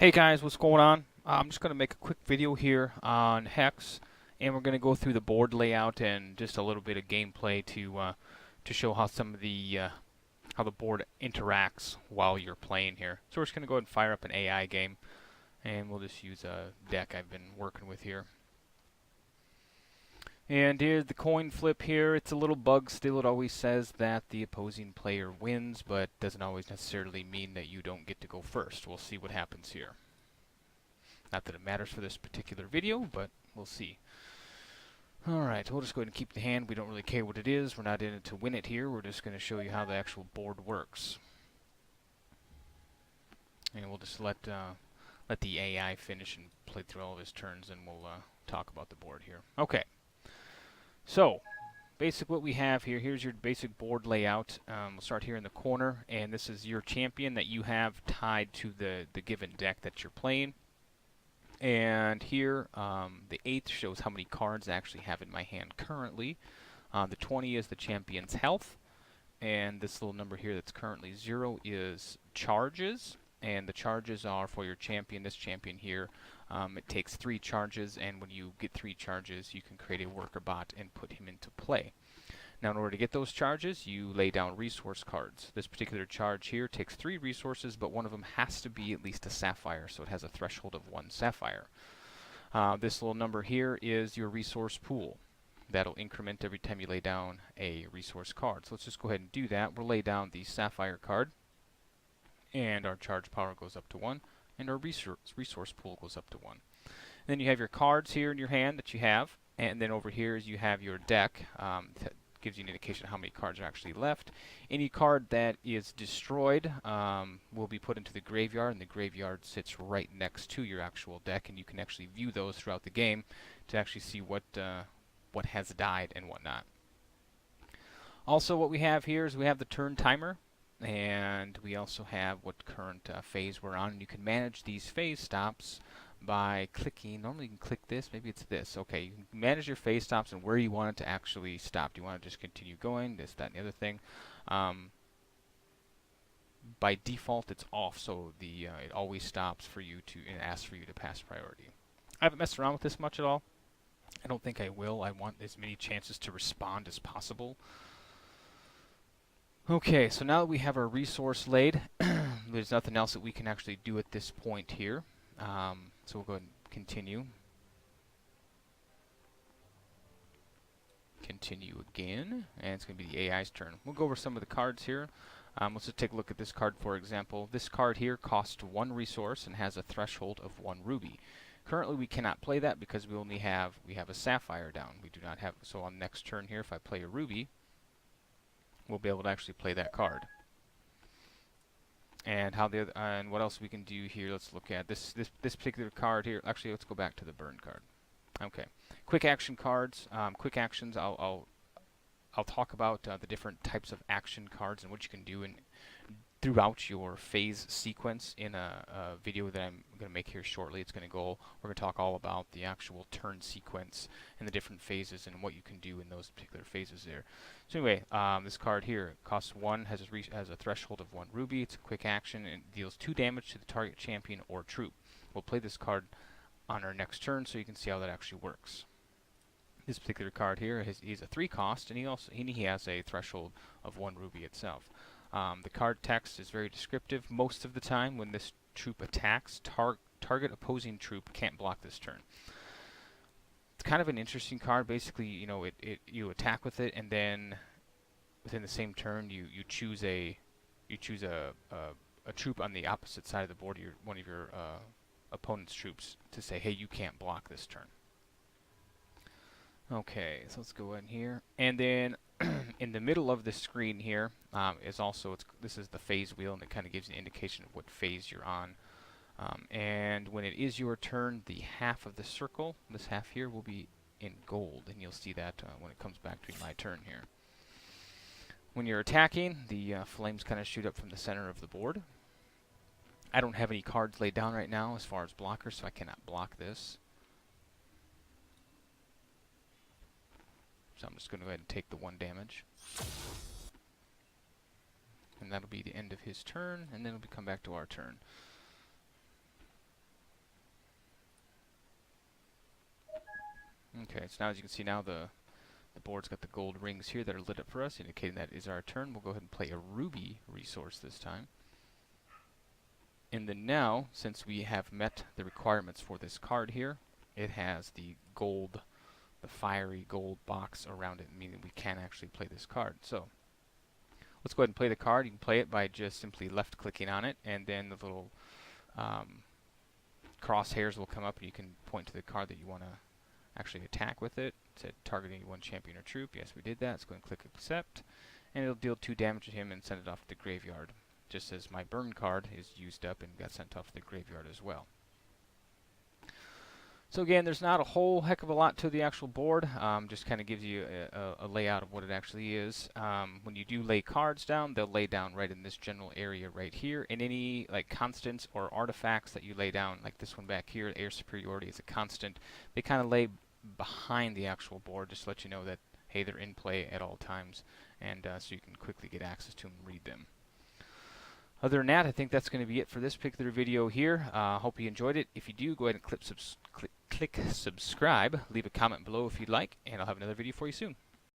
Hey guys, what's going on? I'm just going to make a quick video here on HEX, and we're going to go through the board layout and just a little bit of gameplay to show how some of the how the board interacts while you're playing here. So we're just going to go ahead and fire up an AI game, and we'll just use a deck I've been working with here. And here's the coin flip here. It's a little bug still. It always says that the opposing player wins, but doesn't always necessarily mean that you don't get to go first. We'll see what happens here. Not that it matters for this particular video, but we'll see. Alright, we'll just go ahead and keep the hand. We don't really care what it is. We're not in it to win it here. We're just going to show you how the actual board works. And we'll just let the AI finish and play through all of his turns, and we'll talk about the board here. Okay. So, basic what we have here. Here's your basic board layout. We'll start here in the corner, and this is your champion that you have tied to the given deck that you're playing. And here, the 8th shows how many cards I actually have in my hand currently. The 20 is the champion's health. And this little number here that's currently 0 is charges. And the charges are for your champion. This champion here, it takes 3 charges. And when you get 3 charges, you can create a worker bot and put him into play. Now, in order to get those charges, you lay down resource cards. This particular charge here takes 3 resources, but one of them has to be at least a sapphire, so it has a threshold of 1 sapphire. This little number here is your resource pool. That'll increment every time you lay down a resource card. So let's just go ahead and do that. We'll lay down the sapphire card, and our charge power goes up to 1, and our resource pool goes up to 1. Then you have your cards here in your hand that you have, and then over here you have your deck. Gives you an indication of how many cards are actually left. Any card that is destroyed will be put into the graveyard, and the graveyard sits right next to your actual deck, and you can actually view those throughout the game to actually see what has died and whatnot. Also, what we have here is we have the turn timer, and we also have what current phase we're on, and you can manage these phase stops by clicking. Normally you can click this, maybe it's this. Okay, you can manage your phase stops and where you want it to actually stop. Do you want to just continue going, this, that, and the other thing? By default it's off, so it always stops for you to, and asks for you to pass priority. I haven't messed around with this much at all. I don't think I will. I want as many chances to respond as possible. Okay, so now that we have our resource laid, there's nothing else that we can actually do at this point here. So we'll go ahead and continue. Continue again, and it's going to be the AI's turn. We'll go over some of the cards here. Let's just take a look at this card, for example. This card here costs 1 resource and has a threshold of 1 ruby. Currently, we cannot play that because we have a sapphire down. We do not have, so on the next turn here, if I play a ruby, we'll be able to actually play that card. And how and what else we can do here? Let's look at this particular card here. Actually, let's go back to the burn card. Okay, quick action cards. Quick actions. I'll talk about the different types of action cards and what you can do throughout your phase sequence in a video that I'm going to make here shortly. We're going to talk all about the actual turn sequence and the different phases and what you can do in those particular phases there. So anyway, this card here costs 1, has a threshold of 1 ruby. It's a quick action and deals 2 damage to the target champion or troop. We'll play this card on our next turn so you can see how that actually works. This particular card here, he's a 3 cost, and he has a threshold of 1 ruby itself. The card text is very descriptive. Most of the time when this troop attacks, target opposing troop can't block this turn. It's kind of an interesting card. Basically, you attack with it, and then within the same turn you choose a troop on the opposite side of the board, one of your opponent's troops, to say, hey, you can't block this turn. Okay, so let's go in here, and then in the middle of the screen here this is the phase wheel, and it kind of gives you an indication of what phase you're on. And when it is your turn, the half of the circle, this half here, will be in gold, and you'll see that when it comes back to be my turn here. When you're attacking, the flames kind of shoot up from the center of the board. I don't have any cards laid down right now as far as blockers, so I cannot block this. So I'm just going to go ahead and take the 1 damage. And that'll be the end of his turn, and then it'll come back to our turn. Okay, so now as you can see now the board's got the gold rings here that are lit up for us, indicating that is our turn. We'll go ahead and play a ruby resource this time. And then now, since we have met the requirements for this card here, it has the gold, the fiery gold box around it, meaning we can actually play this card. So let's go ahead and play the card. You can play it by just simply left-clicking on it, and then the little crosshairs will come up, and you can point to the card that you want to actually attack with it. It said targeting one champion or troop. Yes, we did that. Let's go and click accept, and it'll deal 2 damage to him and send it off to the graveyard, just as my burn card is used up and got sent off to the graveyard as well. So again, there's not a whole heck of a lot to the actual board. Just kind of gives you a layout of what it actually is. When you do lay cards down, they'll lay down right in this general area right here. And any like constants or artifacts that you lay down, like this one back here, air superiority is a constant. They kind of lay behind the actual board just to let you know that, hey, they're in play at all times, and so you can quickly get access to them and read them. Other than that, I think that's going to be it for this particular video here. Hope you enjoyed it. If you do, go ahead and click subscribe. Leave a comment below if you'd like, and I'll have another video for you soon.